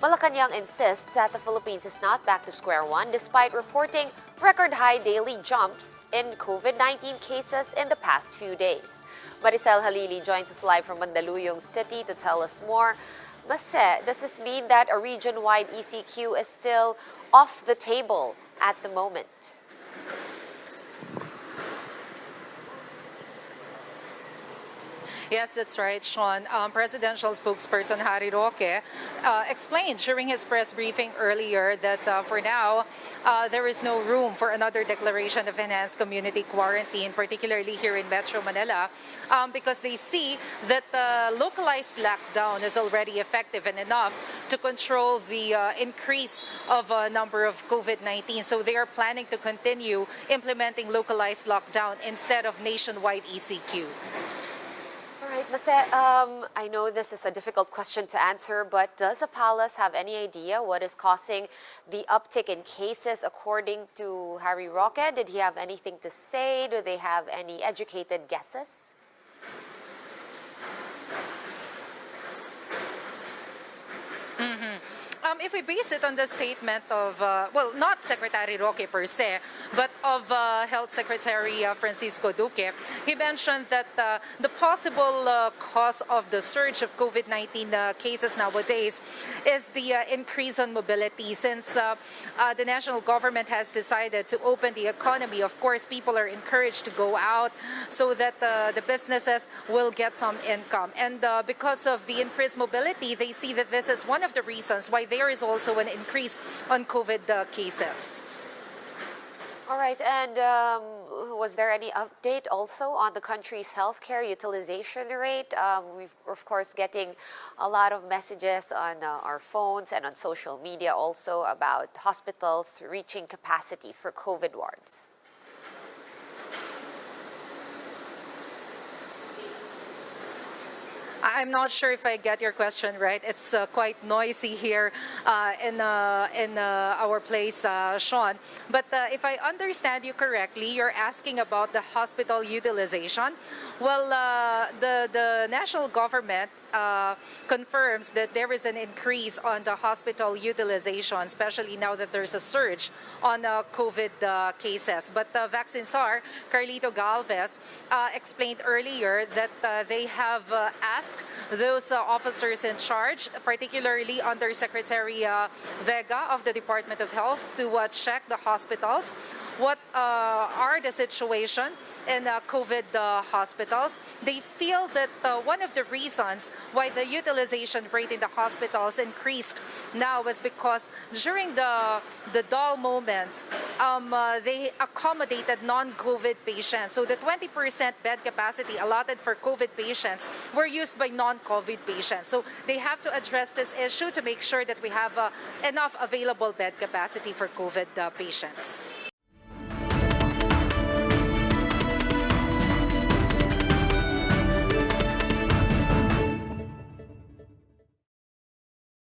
Malacañang insists that the Philippines is not back to square one despite reporting record-high daily jumps in COVID-19 cases in the past few days. Maricel Halili joins us live from Mandaluyong City to tell us more. Mase, does this mean that a region-wide ECQ is still off the table at the moment? Yes, that's right, Sean. Presidential Spokesperson Harry Roque explained during his press briefing earlier that for now, there is no room for another declaration of enhanced community quarantine, particularly here in Metro Manila, because they see that the localized lockdown is already effective and enough to control the increase of a number of COVID-19. So they are planning to continue implementing localized lockdown instead of nationwide ECQ. All right, Mase, I know this is a difficult question to answer, but does the palace have any idea what is causing the uptick in cases according to Harry Roque? Did he have anything to say? Do they have any educated guesses? If we base it on the statement of, well, not Secretary Roque per se, but of Health Secretary Francisco Duque, he mentioned that the possible cause of the surge of COVID-19 cases nowadays is the increase on mobility. Since the national government has decided to open the economy, of course, people are encouraged to go out so that the businesses will get some income. And because of the increased mobility, they see that this is one of the reasons why there is also an increase on COVID cases. All right, and was there any update also on the country's healthcare utilization rate? We've, of course, getting a lot of messages on our phones and on social media also about hospitals reaching capacity for COVID wards. I'm not sure if I get your question right. It's quite noisy here in our place, Sean. But if I understand you correctly, you're asking about the hospital utilization. Well, the national government confirms that there is an increase on the hospital utilization, especially now that there's a surge on COVID cases. But Vaccine Czar Carlito Galvez explained earlier that they have asked those officers in charge, particularly Under Secretary Vega of the Department of Health, to check the hospitals. What are the situation in COVID hospitals? They feel that one of the reasons why the utilization rate in the hospitals increased now is because during the dull moments, they accommodated non-COVID patients. So the 20% bed capacity allotted for COVID patients were used by non-COVID patients. So they have to address this issue to make sure that we have enough available bed capacity for COVID patients.